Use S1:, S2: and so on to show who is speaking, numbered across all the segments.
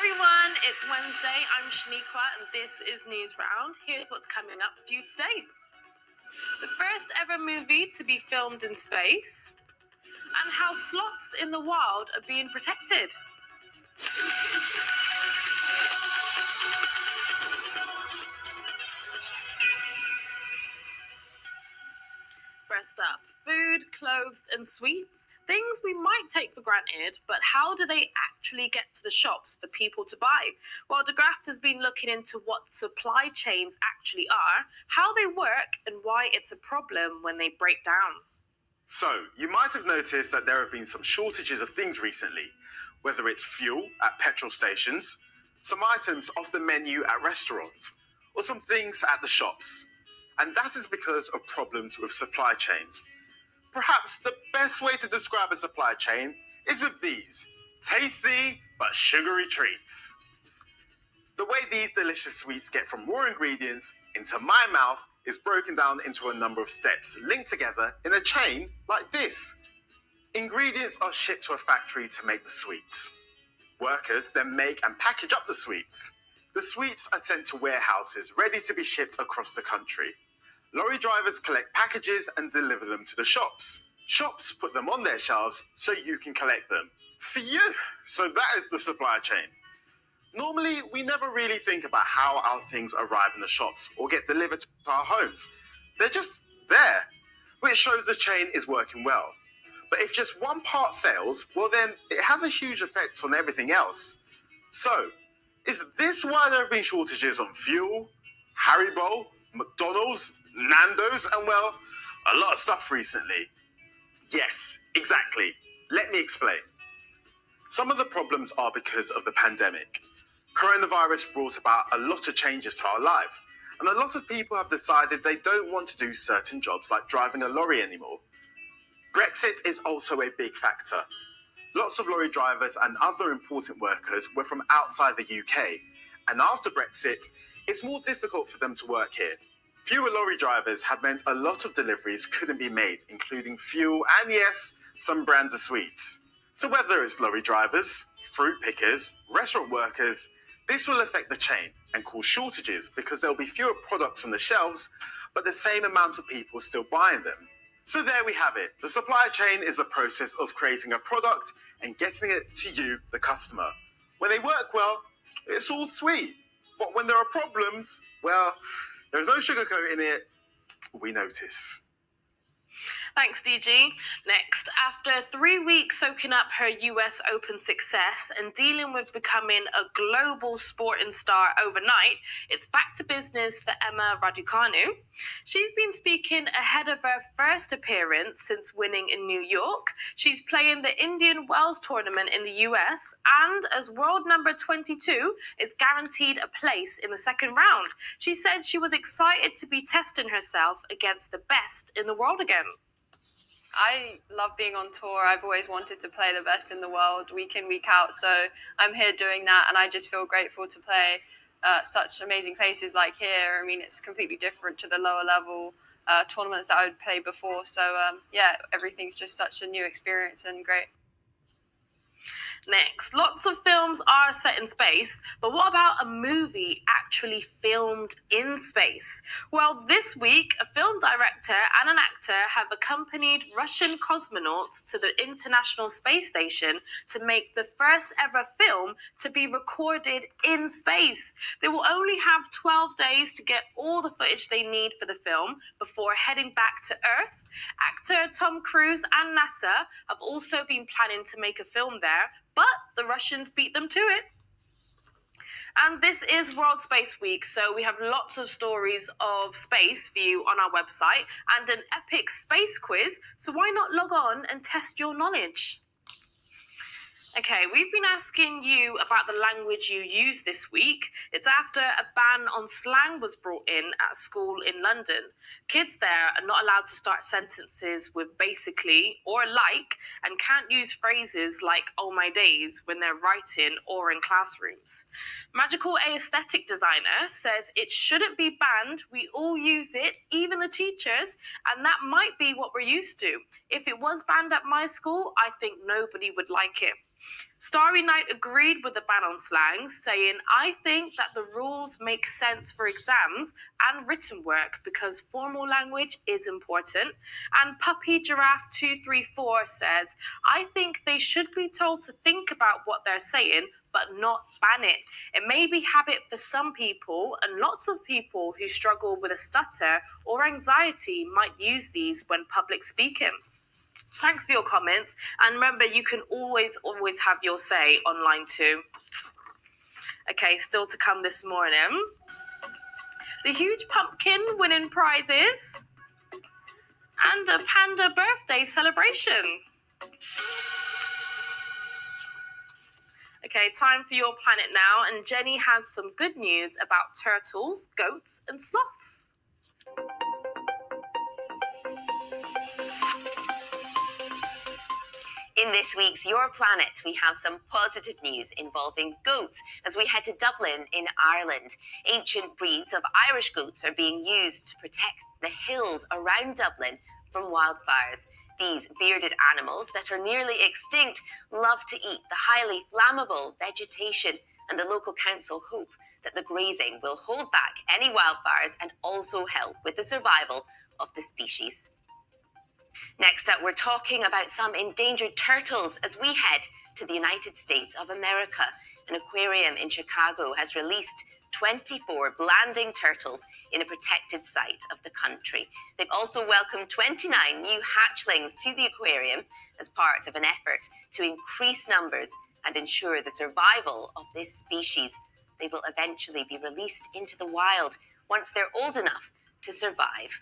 S1: everyone, it's Wednesday. I'm Shaniqua and this is News Round. Here's what's coming up for you today. The first ever movie to be filmed in space, and how sloths in the wild are being protected. First up, food, clothes and sweets. Things we might take for granted, but how do they actually get to the shops for people to buy? Well, DeGraft has been looking into what supply chains actually are, how they work, and why it's a problem when they break down.
S2: So, you might have noticed that there have been some shortages of things recently, whether it's fuel at petrol stations, some items off the menu at restaurants, or some things at the shops. And that is because of problems with supply chains. Perhaps the best way to describe a supply chain is with these tasty but sugary treats. The way these delicious sweets get from raw ingredients into my mouth is broken down into a number of steps linked together in a chain like this. Ingredients are shipped to a factory to make the sweets. Workers then make and package up the sweets. The sweets are sent to warehouses ready to be shipped across the country. Lorry drivers collect packages and deliver them to the shops. Shops put them on their shelves so you can collect them. For you! So that is the supply chain. Normally, we never really think about how our things arrive in the shops or get delivered to our homes. They're just there, which shows the chain is working well. But if just one part fails, well then it has a huge effect on everything else. So, is this why there have been shortages on fuel, Haribo, McDonald's, Nando's, and well, a lot of stuff recently? Yes, exactly. Let me explain. Some of the problems are because of the pandemic. Coronavirus brought about a lot of changes to our lives, and a lot of people have decided they don't want to do certain jobs like driving a lorry anymore. Brexit is also a big factor. Lots of lorry drivers and other important workers were from outside the UK, and after Brexit, it's more difficult for them to work here. Fewer lorry drivers have meant a lot of deliveries couldn't be made, including fuel and, yes, some brands of sweets. So whether it's lorry drivers, fruit pickers, restaurant workers, this will affect the chain and cause shortages because there'll be fewer products on the shelves, but the same amount of people still buying them. So there we have it. The supply chain is a process of creating a product and getting it to you, the customer. When they work well, it's all sweet. But when there are problems, well, there's no sugarcoating it. We notice.
S1: Thanks, DG. Next, after 3 weeks soaking up her US Open success and dealing with becoming a global sporting star overnight, it's back to business for Emma Raducanu. She's been speaking ahead of her first appearance since winning in New York. She's playing the Indian Wells tournament in the US, and as world number 22, is guaranteed a place in the second round. She said she was excited to be testing herself against the best in the world again.
S3: I love being on tour. I've always wanted to play the best in the world week in, week out. So I'm here doing that, and I just feel grateful to play such amazing places like here. I mean, it's completely different to the lower level tournaments that I would play before. So yeah, everything's just such a new experience and great.
S1: Next, lots of films are set in space, but what about a movie actually filmed in space? Well, this week, a film director and an actor have accompanied Russian cosmonauts to the International Space Station to make the first ever film to be recorded in space. They will only have 12 days to get all the footage they need for the film before heading back to Earth. Actor Tom Cruise and NASA have also been planning to make a film there, but the Russians beat them to it. And this is World Space Week, so we have lots of stories of space for you on our website and an epic space quiz, so why not log on and test your knowledge? Okay, we've been asking you about the language you use this week. It's after a ban on slang was brought in at a school in London. Kids there are not allowed to start sentences with basically or like, and can't use phrases like oh my days when they're writing or in classrooms. Magical Aesthetic Designer says it shouldn't be banned. We all use it, even the teachers, and that might be what we're used to. If it was banned at my school, I think nobody would like it. Starry Night agreed with the ban on slang, saying, "I think that the rules make sense for exams and written work because formal language is important." And Puppy Giraffe 234 says, "I think they should be told to think about what they're saying, but not ban it. It may be habit for some people, and lots of people who struggle with a stutter or anxiety might use these when public speaking." Thanks for your comments, and remember, you can always have your say online too. Okay, still to come this morning. The huge pumpkin winning prizes and a panda birthday celebration. Okay, time for your planet now, and Jenny has some good news about turtles, goats, and sloths.
S4: In this week's Your Planet, we have some positive news involving goats as we head to Dublin in Ireland. Ancient breeds of Irish goats are being used to protect the hills around Dublin from wildfires. These bearded animals that are nearly extinct love to eat the highly flammable vegetation, and the local council hope that the grazing will hold back any wildfires and also help with the survival of the species. Next up, we're talking about some endangered turtles as we head to the United States of America. An aquarium in Chicago has released 24 blanding turtles in a protected site of the country. They've also welcomed 29 new hatchlings to the aquarium as part of an effort to increase numbers and ensure the survival of this species. They will eventually be released into the wild once they're old enough to survive.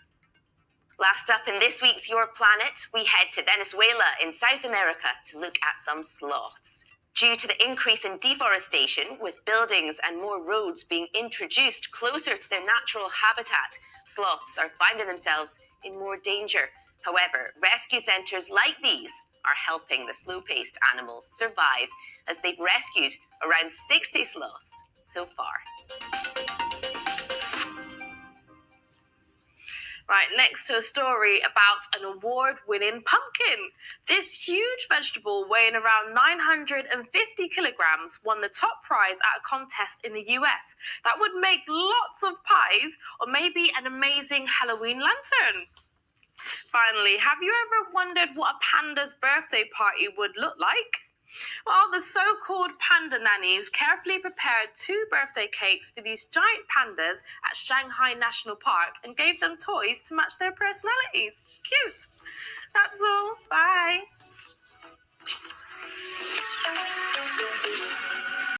S4: Last up in this week's Your Planet, we head to Venezuela in South America to look at some sloths. Due to the increase in deforestation, with buildings and more roads being introduced closer to their natural habitat, sloths are finding themselves in more danger. However, rescue centres like these are helping the slow-paced animal survive, as they've rescued around 60 sloths so far.
S1: Right, next to a story about an award-winning pumpkin. This huge vegetable weighing around 950 kilograms won the top prize at a contest in the US. That would make lots of pies or maybe an amazing Halloween lantern. Finally, have you ever wondered what a panda's birthday party would look like? Well, the so-called panda nannies carefully prepared 2 birthday cakes for these giant pandas at Shanghai National Park and gave them toys to match their personalities. Cute! That's all. Bye!